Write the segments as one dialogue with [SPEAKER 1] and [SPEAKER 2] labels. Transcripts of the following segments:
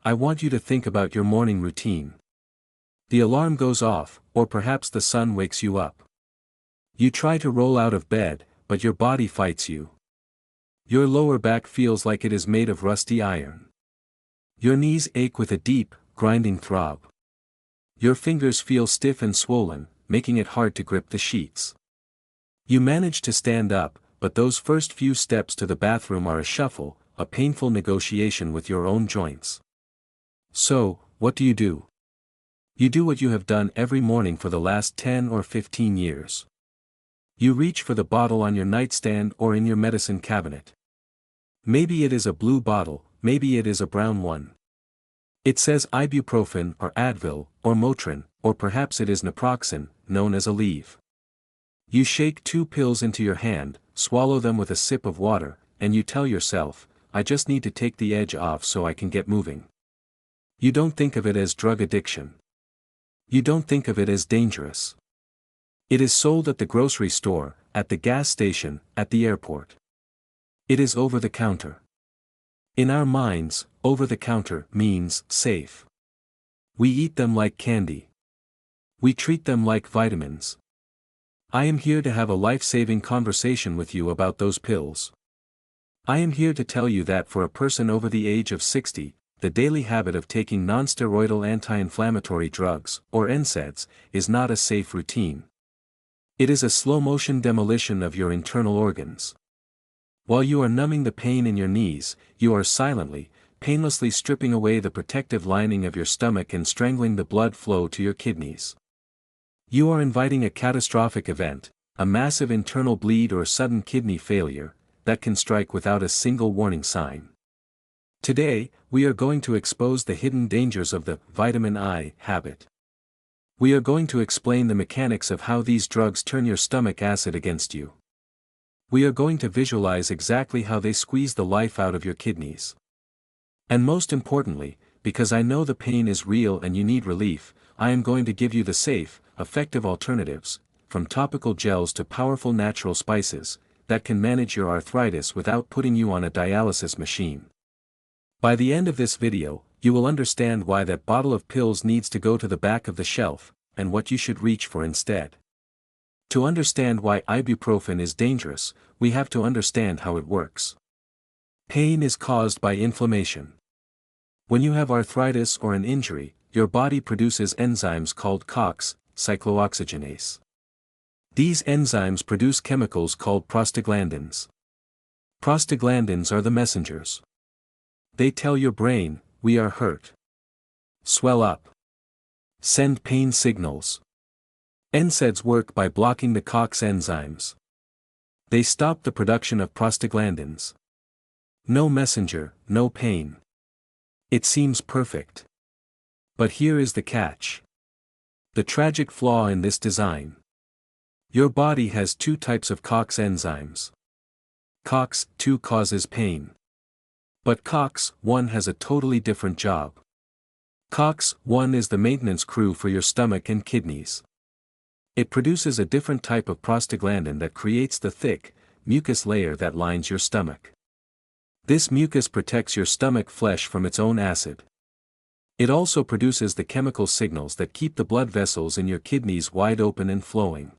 [SPEAKER 1] I want you to think about your morning routine. The alarm goes off, or perhaps the sun wakes you up. You try to roll out of bed, but your body fights you. Your lower back feels like it is made of rusty iron. Your knees ache with a deep, grinding throb. Your fingers feel stiff and swollen, making it hard to grip the sheets. You manage to stand up, but those first few steps to the bathroom are a shuffle, a painful negotiation with your own joints. So, what do? You do what you have done every morning for the last 10 or 15 years. You reach for the bottle on your nightstand or in your medicine cabinet. Maybe it is a blue bottle, maybe it is a brown one. It says Ibuprofen or Advil, or Motrin, or perhaps it is Naproxen, known as Aleve. You shake 2 pills into your hand, swallow them with a sip of water, and you tell yourself, I just need to take the edge off so I can get moving. You don't think of it as drug addiction. You don't think of it as dangerous. It is sold at the grocery store, at the gas station, at the airport. It is over the counter. In our minds, over the counter means safe. We eat them like candy. We treat them like vitamins. I am here to have a life-saving conversation with you about those pills. I am here to tell you that for a person over the age of 60, the daily habit of taking non-steroidal anti-inflammatory drugs, or NSAIDs, is not a safe routine. It is a slow-motion demolition of your internal organs. While you are numbing the pain in your knees, you are silently, painlessly stripping away the protective lining of your stomach and strangling the blood flow to your kidneys. You are inviting a catastrophic event, a massive internal bleed or sudden kidney failure, that can strike without a single warning sign. Today, we are going to expose the hidden dangers of the vitamin I habit. We are going to explain the mechanics of how these drugs turn your stomach acid against you. We are going to visualize exactly how they squeeze the life out of your kidneys. And most importantly, because I know the pain is real and you need relief, I am going to give you the safe, effective alternatives, from topical gels to powerful natural spices, that can manage your arthritis without putting you on a dialysis machine. By the end of this video, you will understand why that bottle of pills needs to go to the back of the shelf, and what you should reach for instead. To understand why ibuprofen is dangerous, we have to understand how it works. Pain is caused by inflammation. When you have arthritis or an injury, your body produces enzymes called COX, cyclooxygenase. These enzymes produce chemicals called prostaglandins. Prostaglandins are the messengers. They tell your brain, we are hurt. Swell up. Send pain signals. NSAIDs work by blocking the COX enzymes. They stop the production of prostaglandins. No messenger, no pain. It seems perfect. But here is the catch. The tragic flaw in this design. Your body has 2 types of COX enzymes. COX-2 causes pain. But COX-1 has a totally different job. COX-1 is the maintenance crew for your stomach and kidneys. It produces a different type of prostaglandin that creates the thick, mucus layer that lines your stomach. This mucus protects your stomach flesh from its own acid. It also produces the chemical signals that keep the blood vessels in your kidneys wide open and flowing.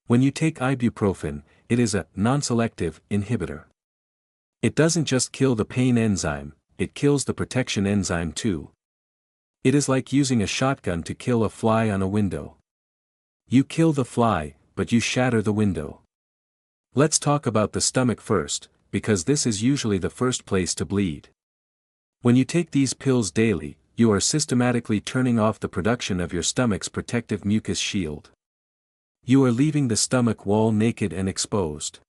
[SPEAKER 1] When you take ibuprofen, it is a non-selective inhibitor. It doesn't just kill the pain enzyme, it kills the protection enzyme too. It is like using a shotgun to kill a fly on a window. You kill the fly, but you shatter the window. Let's talk about the stomach first, because this is usually the first place to bleed. When you take these pills daily, you are systematically turning off the production of your stomach's protective mucus shield. You are leaving the stomach wall naked and exposed.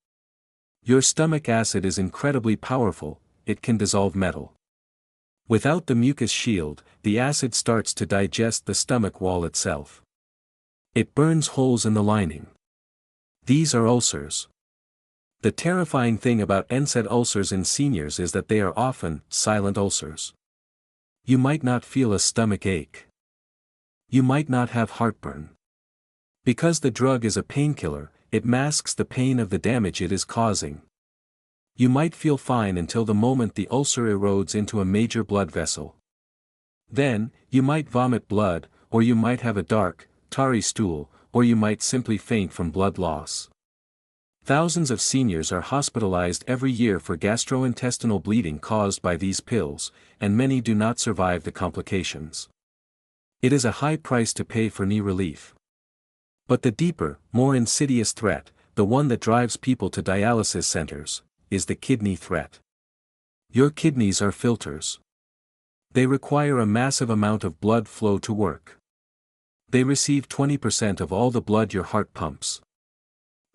[SPEAKER 1] Your stomach acid is incredibly powerful, it can dissolve metal. Without the mucus shield, the acid starts to digest the stomach wall itself. It burns holes in the lining. These are ulcers. The terrifying thing about NSAID ulcers in seniors is that they are often silent ulcers. You might not feel a stomach ache. You might not have heartburn. Because the drug is a painkiller, it masks the pain of the damage it is causing. You might feel fine until the moment the ulcer erodes into a major blood vessel. Then, you might vomit blood, or you might have a dark, tarry stool, or you might simply faint from blood loss. Thousands of seniors are hospitalized every year for gastrointestinal bleeding caused by these pills, and many do not survive the complications. It is a high price to pay for knee relief. But the deeper, more insidious threat, the one that drives people to dialysis centers, is the kidney threat. Your kidneys are filters. They require a massive amount of blood flow to work. They receive 20% of all the blood your heart pumps.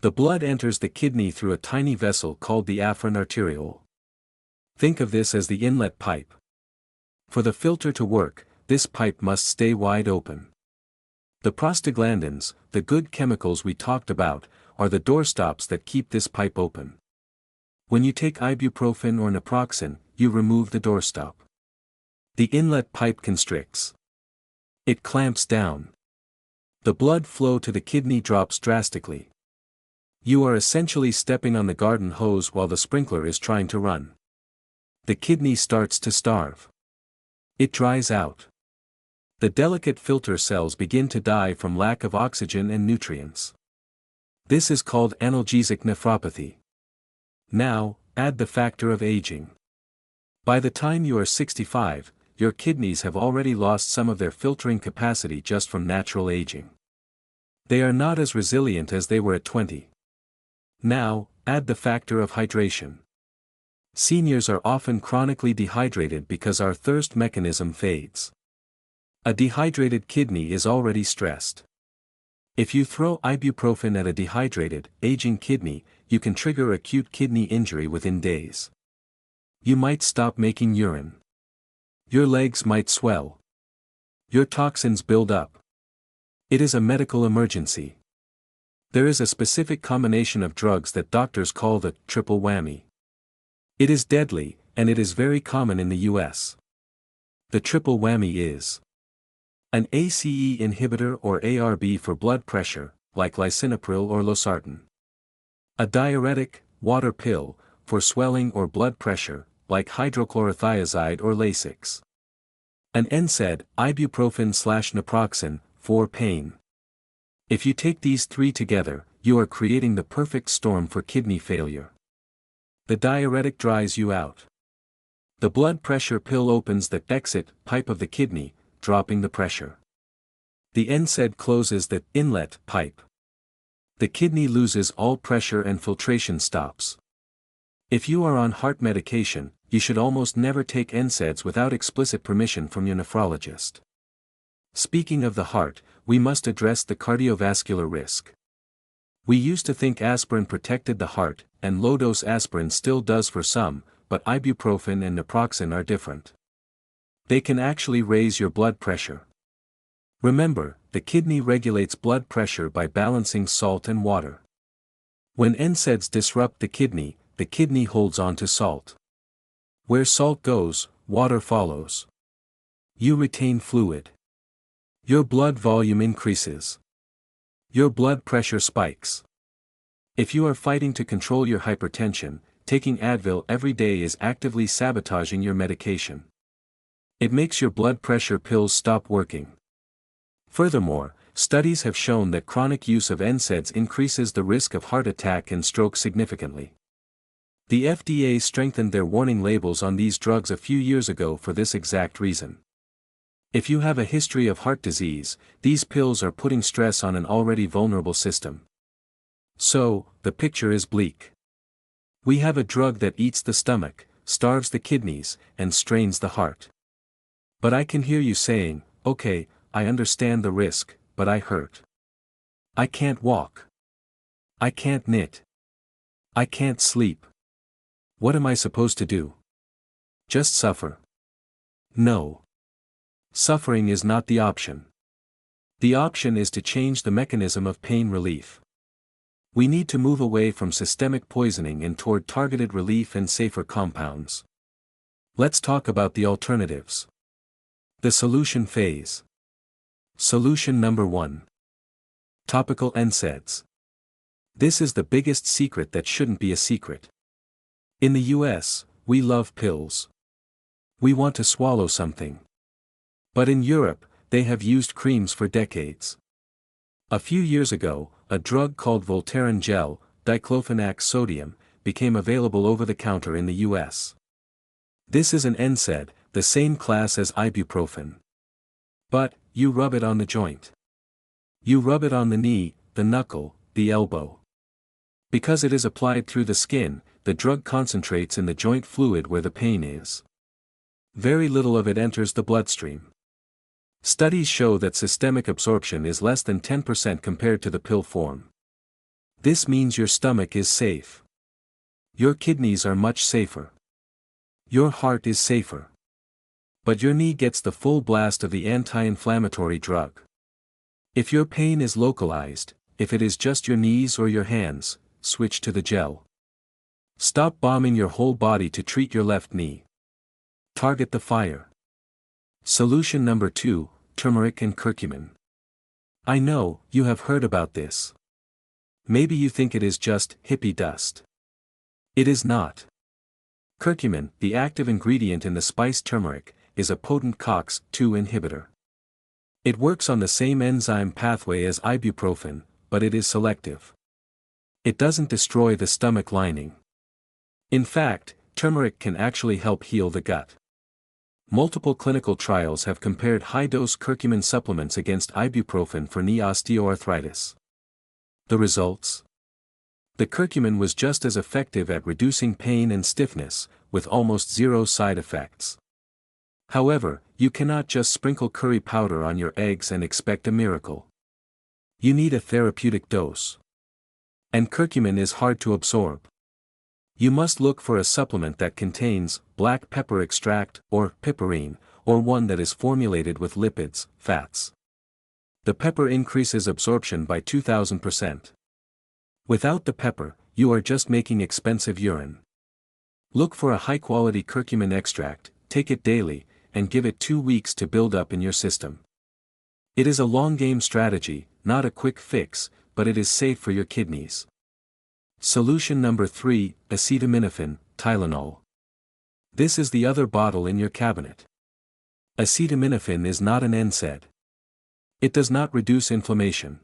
[SPEAKER 1] The blood enters the kidney through a tiny vessel called the afferent arteriole. Think of this as the inlet pipe. For the filter to work, this pipe must stay wide open. The prostaglandins, the good chemicals we talked about, are the doorstops that keep this pipe open. When you take ibuprofen or naproxen, you remove the doorstop. The inlet pipe constricts. It clamps down. The blood flow to the kidney drops drastically. You are essentially stepping on the garden hose while the sprinkler is trying to run. The kidney starts to starve. It dries out. The delicate filter cells begin to die from lack of oxygen and nutrients. This is called analgesic nephropathy. Now, add the factor of aging. By the time you are 65, your kidneys have already lost some of their filtering capacity just from natural aging. They are not as resilient as they were at 20. Now, add the factor of hydration. Seniors are often chronically dehydrated because our thirst mechanism fades. A dehydrated kidney is already stressed. If you throw ibuprofen at a dehydrated, aging kidney, you can trigger acute kidney injury within days. You might stop making urine. Your legs might swell. Your toxins build up. It is a medical emergency. There is a specific combination of drugs that doctors call the triple whammy. It is deadly, and it is very common in the US. The triple whammy is an ACE inhibitor or ARB for blood pressure, like lisinopril or losartan. A diuretic, water pill, for swelling or blood pressure, like hydrochlorothiazide or Lasix. An NSAID, ibuprofen/naproxen, for pain. If you take these three together, you are creating the perfect storm for kidney failure. The diuretic dries you out. The blood pressure pill opens the exit pipe of the kidney, dropping the pressure. The NSAID closes the inlet pipe. The kidney loses all pressure and filtration stops. If you are on heart medication, you should almost never take NSAIDs without explicit permission from your nephrologist. Speaking of the heart, we must address the cardiovascular risk. We used to think aspirin protected the heart, and low-dose aspirin still does for some, but ibuprofen and naproxen are different. They can actually raise your blood pressure. Remember, the kidney regulates blood pressure by balancing salt and water. When NSAIDs disrupt the kidney holds on to salt. Where salt goes, water follows. You retain fluid. Your blood volume increases. Your blood pressure spikes. If you are fighting to control your hypertension, taking Advil every day is actively sabotaging your medication. It makes your blood pressure pills stop working. Furthermore, studies have shown that chronic use of NSAIDs increases the risk of heart attack and stroke significantly. The FDA strengthened their warning labels on these drugs a few years ago for this exact reason. If you have a history of heart disease, these pills are putting stress on an already vulnerable system. So, the picture is bleak. We have a drug that eats the stomach, starves the kidneys, and strains the heart. But I can hear you saying, okay, I understand the risk, but I hurt. I can't walk. I can't knit. I can't sleep. What am I supposed to do? Just suffer? No. Suffering is not the option. The option is to change the mechanism of pain relief. We need to move away from systemic poisoning and toward targeted relief and safer compounds. Let's talk about the alternatives. The solution phase. Solution number 1. Topical NSAIDs. This is the biggest secret that shouldn't be a secret. In the US, we love pills. We want to swallow something. But in Europe, they have used creams for decades. A few years ago, a drug called Voltaren gel, diclofenac sodium, became available over the counter in the US. This is an NSAID, the same class as ibuprofen. But, you rub it on the joint. You rub it on the knee, the knuckle, the elbow. Because it is applied through the skin, the drug concentrates in the joint fluid where the pain is. Very little of it enters the bloodstream. Studies show that systemic absorption is less than 10% compared to the pill form. This means your stomach is safe. Your kidneys are much safer. Your heart is safer. But your knee gets the full blast of the anti-inflammatory drug. If your pain is localized, if it is just your knees or your hands, switch to the gel. Stop bombing your whole body to treat your left knee. Target the fire. Solution number 2, turmeric and curcumin. I know, you have heard about this. Maybe you think it is just hippie dust. It is not. Curcumin, the active ingredient in the spice turmeric, is a potent COX-2 inhibitor. It works on the same enzyme pathway as ibuprofen, but it is selective. It doesn't destroy the stomach lining. In fact, turmeric can actually help heal the gut. Multiple clinical trials have compared high-dose curcumin supplements against ibuprofen for knee osteoarthritis. The results? The curcumin was just as effective at reducing pain and stiffness, with almost zero side effects. However, you cannot just sprinkle curry powder on your eggs and expect a miracle. You need a therapeutic dose. And curcumin is hard to absorb. You must look for a supplement that contains black pepper extract or piperine, or one that is formulated with lipids, fats. The pepper increases absorption by 2000%. Without the pepper, you are just making expensive urine. Look for a high-quality curcumin extract, take it daily, and give it 2 weeks to build up in your system. It is a long-game strategy, not a quick fix, but it is safe for your kidneys. Solution number 3, acetaminophen, Tylenol. This is the other bottle in your cabinet. Acetaminophen is not an NSAID. It does not reduce inflammation.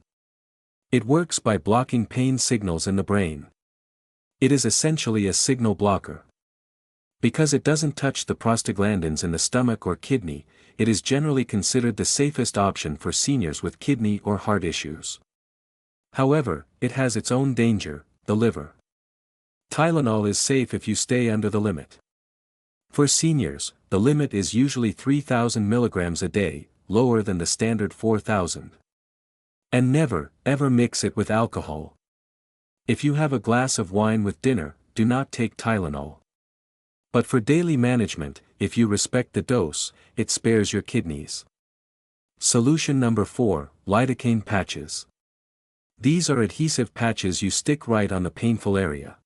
[SPEAKER 1] It works by blocking pain signals in the brain. It is essentially a signal blocker. Because it doesn't touch the prostaglandins in the stomach or kidney, it is generally considered the safest option for seniors with kidney or heart issues. However, it has its own danger, the liver. Tylenol is safe if you stay under the limit. For seniors, the limit is usually 3,000 milligrams a day, lower than the standard 4,000. And never, ever mix it with alcohol. If you have a glass of wine with dinner, do not take Tylenol. But for daily management, if you respect the dose, it spares your kidneys. Solution number 4, lidocaine patches. These are adhesive patches you stick right on the painful area.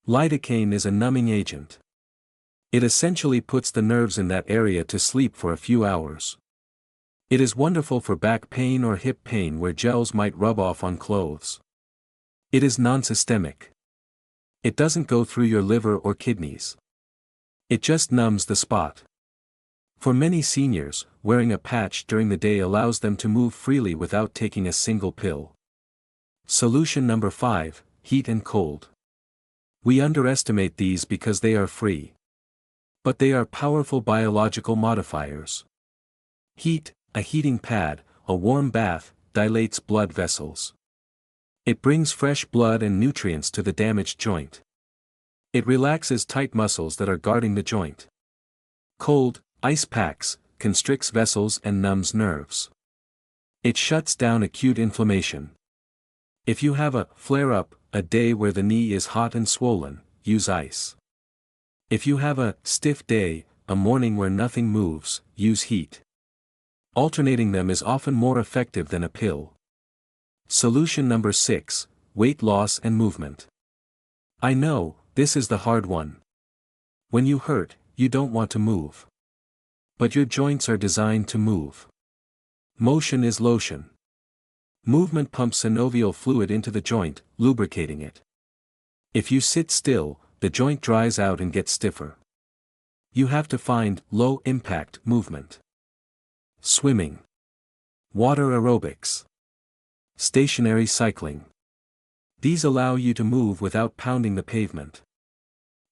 [SPEAKER 1] Lidocaine is a numbing agent. It essentially puts the nerves in that area to sleep for a few hours. It is wonderful for back pain or hip pain where gels might rub off on clothes. It is non-systemic. It doesn't go through your liver or kidneys. It just numbs the spot. For many seniors, wearing a patch during the day allows them to move freely without taking a single pill. Solution number 5, heat and cold. We underestimate these because they are free. But they are powerful biological modifiers. Heat, a heating pad, a warm bath, dilates blood vessels. It brings fresh blood and nutrients to the damaged joint. It relaxes tight muscles that are guarding the joint. Cold, ice packs, constricts vessels and numbs nerves. It shuts down acute inflammation. If you have a flare-up, a day where the knee is hot and swollen, use ice. If you have a stiff day, a morning where nothing moves, use heat. Alternating them is often more effective than a pill. Solution number 6, weight loss and movement. I know, this is the hard one. When you hurt, you don't want to move. But your joints are designed to move. Motion is lotion. Movement pumps synovial fluid into the joint, lubricating it. If you sit still, the joint dries out and gets stiffer. You have to find low-impact movement. swimming, water aerobics, stationary cycling. These allow you to move without pounding the pavement.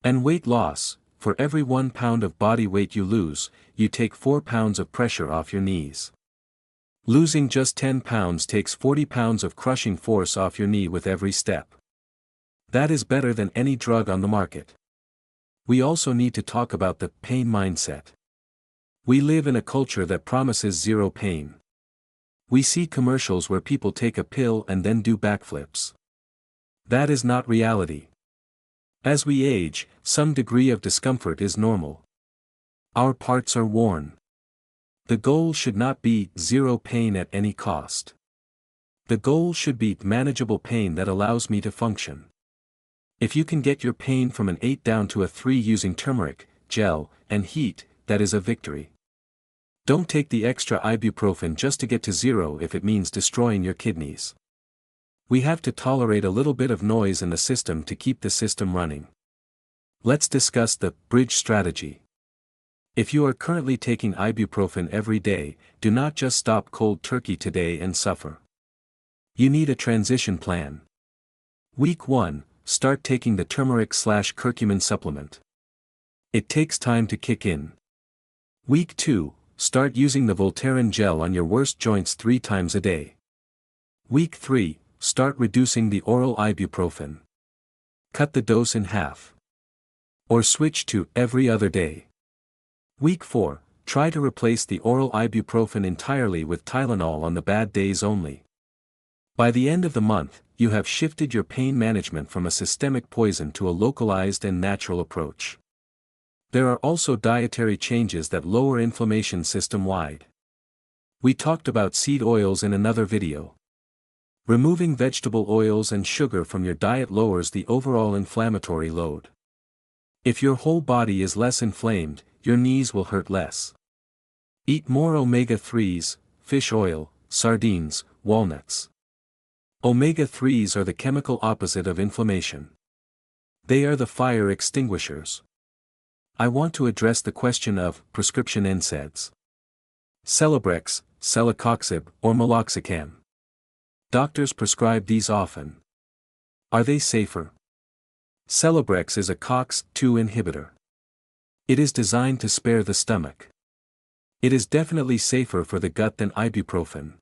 [SPEAKER 1] And weight loss: for every 1 pound of body weight you lose, you take 4 pounds of pressure off your knees. Losing just 10 pounds takes 40 pounds of crushing force off your knee with every step. That is better than any drug on the market. We also need to talk about the pain mindset. We live in a culture that promises zero pain. We see commercials where people take a pill and then do backflips. That is not reality. As we age, some degree of discomfort is normal. Our parts are worn. The goal should not be zero pain at any cost. The goal should be manageable pain that allows me to function. If you can get your pain from an 8 down to a 3 using turmeric, gel, and heat, that is a victory. Don't take the extra ibuprofen just to get to 0 if it means destroying your kidneys. We have to tolerate a little bit of noise in the system to keep the system running. Let's discuss the bridge strategy. If you are currently taking ibuprofen every day, do not just stop cold turkey today and suffer. You need a transition plan. Week 1, start taking the turmeric/curcumin supplement. It takes time to kick in. Week 2, start using the Voltaren gel on your worst joints 3 times a day. Week 3, start reducing the oral ibuprofen. Cut the dose in half. Or switch to every other day. Week 4, try to replace the oral ibuprofen entirely with Tylenol on the bad days only. By the end of the month, you have shifted your pain management from a systemic poison to a localized and natural approach. There are also dietary changes that lower inflammation system-wide. We talked about seed oils in another video. Removing vegetable oils and sugar from your diet lowers the overall inflammatory load. If your whole body is less inflamed, your knees will hurt less. Eat more omega-3s, fish oil, sardines, walnuts. Omega-3s are the chemical opposite of inflammation. They are the fire extinguishers. I want to address the question of prescription NSAIDs. Celebrex, celecoxib, or meloxicam. Doctors prescribe these often. Are they safer? Celebrex is a COX-2 inhibitor. It is designed to spare the stomach. It is definitely safer for the gut than ibuprofen.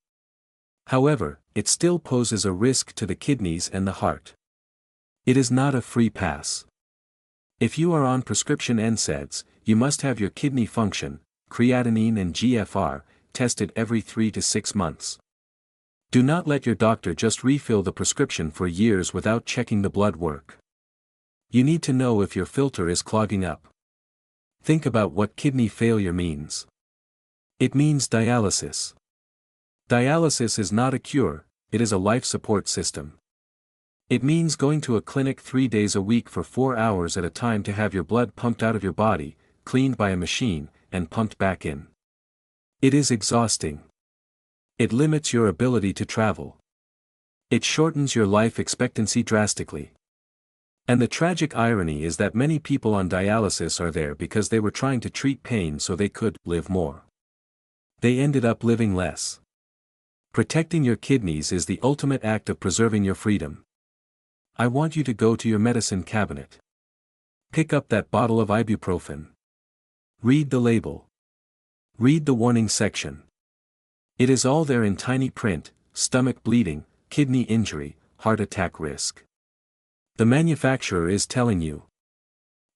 [SPEAKER 1] However, it still poses a risk to the kidneys and the heart. It is not a free pass. If you are on prescription NSAIDs, you must have your kidney function, creatinine and GFR, tested every 3 to 6 months. Do not let your doctor just refill the prescription for years without checking the blood work. You need to know if your filter is clogging up. Think about what kidney failure means. It means dialysis. Dialysis is not a cure, it is a life support system. It means going to a clinic 3 days a week for 4 hours at a time to have your blood pumped out of your body, cleaned by a machine, and pumped back in. It is exhausting. It limits your ability to travel. It shortens your life expectancy drastically. And the tragic irony is that many people on dialysis are there because they were trying to treat pain so they could live more. They ended up living less. Protecting your kidneys is the ultimate act of preserving your freedom. I want you to go to your medicine cabinet. Pick up that bottle of ibuprofen. Read the label. Read the warning section. It is all there in tiny print: stomach bleeding, kidney injury, heart attack risk. The manufacturer is telling you.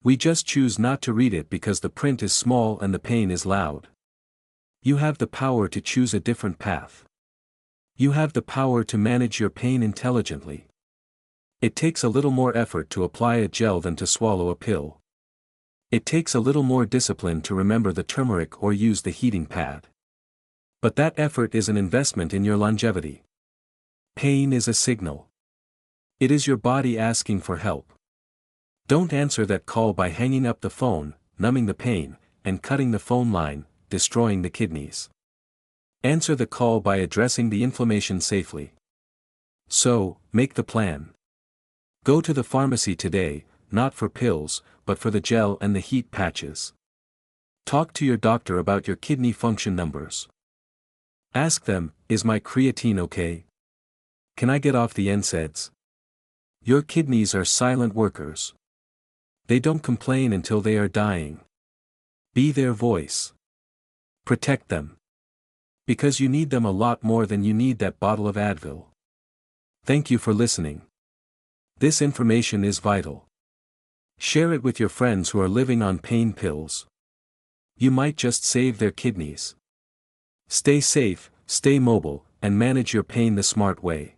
[SPEAKER 1] We just choose not to read it because the print is small and the pain is loud. You have the power to choose a different path. You have the power to manage your pain intelligently. It takes a little more effort to apply a gel than to swallow a pill. It takes a little more discipline to remember the turmeric or use the heating pad. But that effort is an investment in your longevity. Pain is a signal. It is your body asking for help. Don't answer that call by hanging up the phone, numbing the pain, and cutting the phone line, destroying the kidneys. Answer the call by addressing the inflammation safely. So, make the plan. Go to the pharmacy today, not for pills, but for the gel and the heat patches. Talk to your doctor about your kidney function numbers. Ask them, is my creatine okay? Can I get off the NSAIDs? Your kidneys are silent workers. They don't complain until they are dying. Be their voice. Protect them. Because you need them a lot more than you need that bottle of Advil. Thank you for listening. This information is vital. Share it with your friends who are living on pain pills. You might just save their kidneys. Stay safe, stay mobile, and manage your pain the smart way.